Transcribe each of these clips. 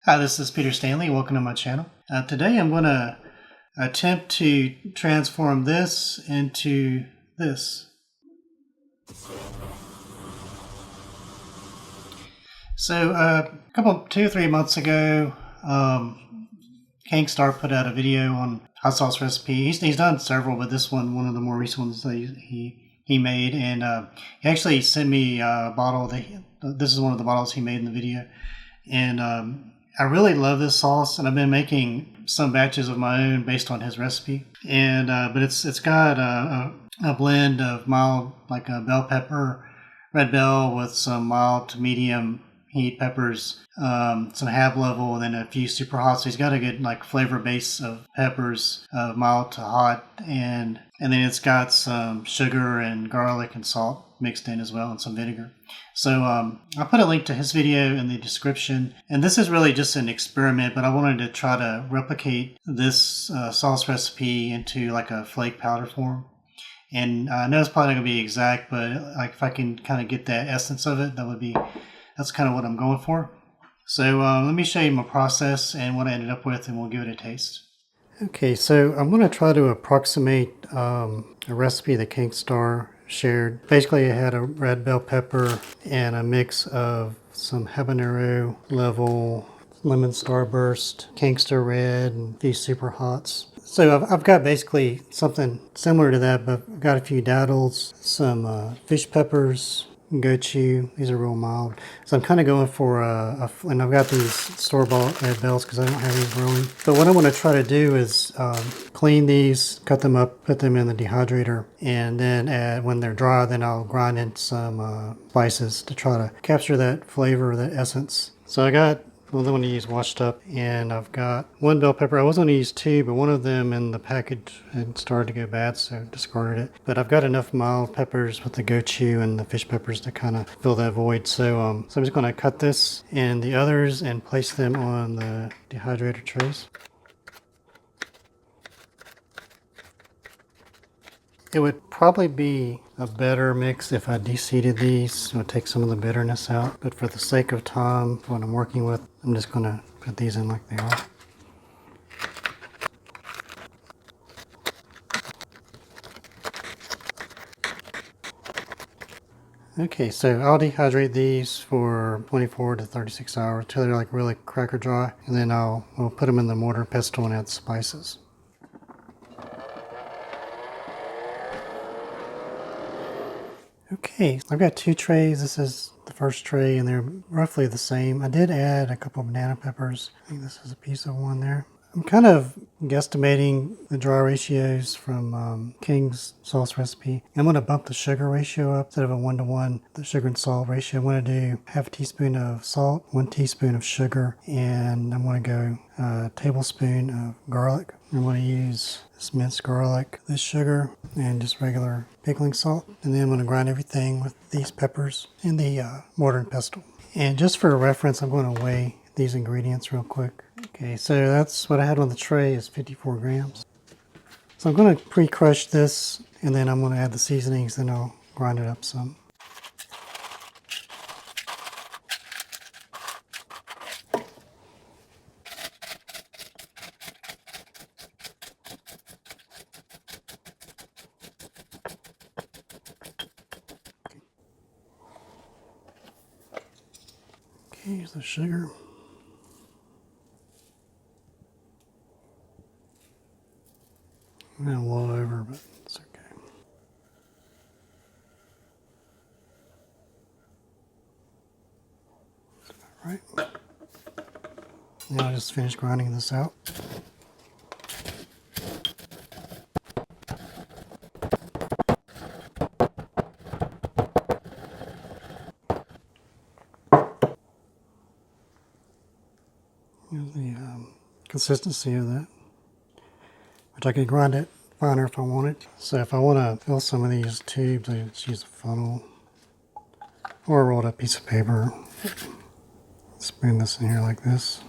Hi, this is Peter Stanley. Welcome to my channel. Today I'm going to attempt to transform this into this. So 2 or 3 months ago, Kingstar put out a video on hot sauce recipe. He's done several, but this one of the more recent ones that he made, and he actually sent me a bottle. This is one of the bottles he made in the video, and I really love this sauce, and I've been making some batches of my own based on his recipe. And but it's got a blend of mild, like a bell pepper, red bell, with some mild to medium heat peppers, some half level, and then a few super hot. So he's got a good like flavor base of peppers, mild to hot, and then it's got some sugar and garlic and salt mixed in as well, and some vinegar. So I'll put a link to his video in the description. And this is really just an experiment, but I wanted to try to replicate this sauce recipe into like a flake powder form. And I know it's probably not going to be exact, but like if I can kind of get that essence of it, that's kind of what I'm going for. So let me show you my process and what I ended up with, and we'll give it a taste. Okay, so I'm going to try to approximate a recipe that Kingstar shared. Basically, I had a red bell pepper and a mix of some habanero level, lemon starburst, Kingstar red, and a few super hots. So I've got basically something similar to that, but I've got a few daddles, some fish peppers, gochu. These are real mild. So I'm kind of going for and I've got these store-bought red bells because I don't have these growing. But what I want to try to do is clean these, cut them up, put them in the dehydrator, and then when they're dry, then I'll grind in some spices to try to capture that flavor, that essence. So I got the one to use washed up, and I've got one bell pepper. I was going to use two, but one of them in the package had started to go bad, so discarded it. But I've got enough mild peppers with the gochu and the fish peppers to kind of fill that void. So I'm just going to cut this and the others and place them on the dehydrator trays. It would probably be a better mix if I de-seeded these. It would take some of the bitterness out. But for the sake of time, what I'm working with, I'm just going to put these in like they are. Okay, so I'll dehydrate these for 24 to 36 hours until they're like really cracker dry. And then we'll put them in the mortar and pestle and add spices. Okay, I've got two trays. This is the first tray, and they're roughly the same. I did add a couple of banana peppers. I think this is a piece of one there. I'm kind of guesstimating the dry ratios from King's sauce recipe. I'm going to bump the sugar ratio up instead of a 1-to-1, the sugar and salt ratio. I'm going to do half a teaspoon of salt, 1 teaspoon of sugar, and I'm going to go a tablespoon of garlic. I'm going to use this minced garlic, this sugar, and just regular pickling salt. And then I'm going to grind everything with these peppers in the mortar and pestle. And just for reference, I'm going to weigh these ingredients real quick. Okay, so that's what I had on the tray is 54 grams. So I'm going to pre-crush this, and then I'm going to add the seasonings, then I'll grind it up some. Okay, here's the sugar. I'm going to blow over, but it's okay. All right. Now I'll just finish grinding this out. Here's the consistency of that, which I can grind it finer if I want it. So if I want to fill some of these tubes, I just use a funnel or a rolled up piece of paper. Spoon this in here like this.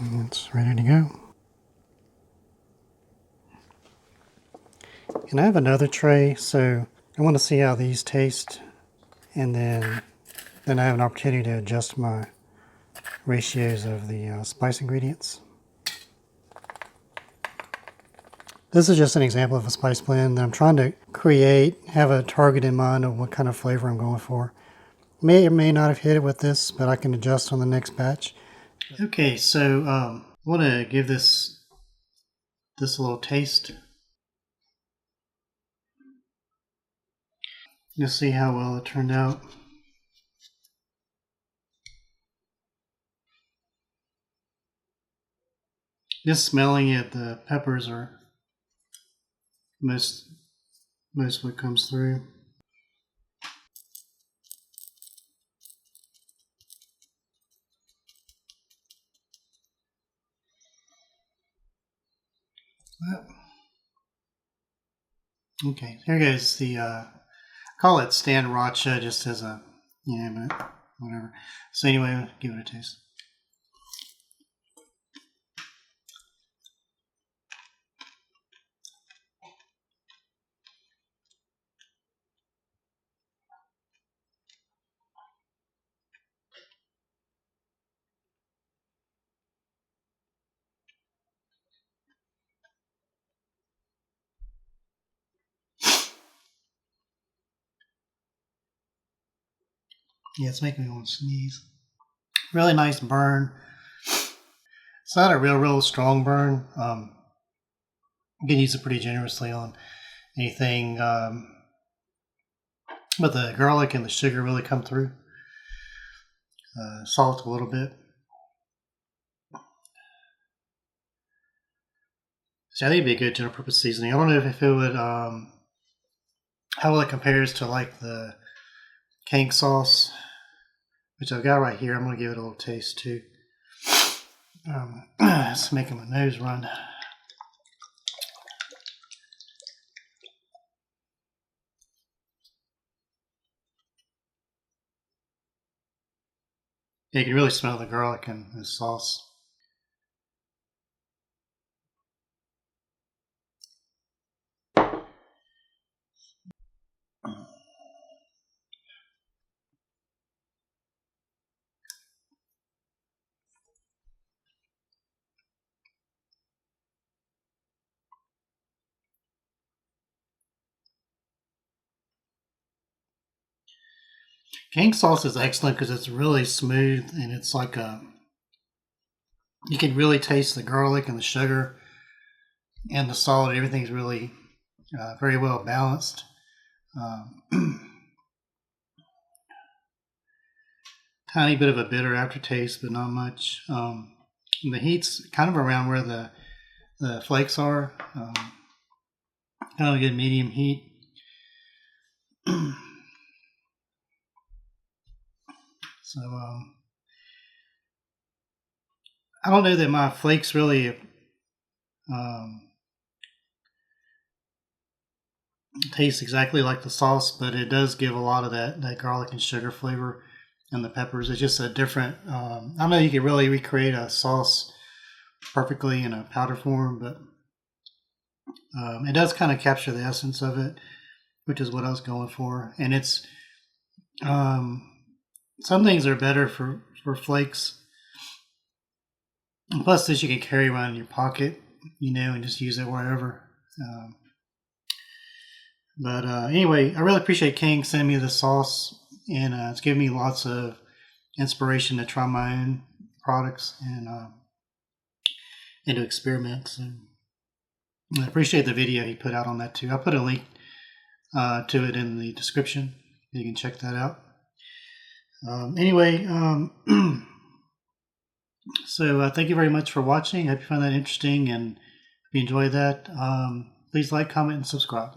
And it's ready to go. And I have another tray, so I want to see how these taste, and then I have an opportunity to adjust my ratios of the spice ingredients. This is just an example of a spice blend that I'm trying to create, have a target in mind of what kind of flavor I'm going for. May or may not have hit it with this, but I can adjust on the next batch. Okay, so I want to give this a little taste. You'll see how well it turned out. Just smelling it, the peppers are most what comes through. Okay, here goes the call it Sriracha just as a but whatever. So anyway, give it a taste. Yeah, it's making me want to sneeze. Really nice burn. It's not a real strong burn. You can use it pretty generously on anything, but the garlic and the sugar really come through. Salt a little bit. So I think it'd be a good general purpose seasoning. I don't know if it would, how well it compares to like the Kank sauce, which I've got right here. I'm going to give it a little taste too. It's making my nose run. You can really smell the garlic in this sauce. Kank sauce is excellent because it's really smooth and it's like you can really taste the garlic and the sugar and the salt. Everything's really very well balanced. Tiny bit of a bitter aftertaste, but not much. The heat's kind of around where the flakes are. Kind of a good medium heat. So I don't know that my flakes really taste exactly like the sauce, but it does give a lot of that garlic and sugar flavor, and the peppers. It's just a different. I don't know. You could really recreate a sauce perfectly in a powder form, but it does kind of capture the essence of it, which is what I was going for. And it's some things are better for flakes. And plus, this you can carry around in your pocket, and just use it wherever. But anyway, I really appreciate King sending me the sauce, and it's given me lots of inspiration to try my own products and to experiment. So I appreciate the video he put out on that too. I'll put a link to it in the description. You can check that out. Anyway, so thank you very much for watching. I hope you found that interesting, and if you enjoyed that, please like, comment, and subscribe.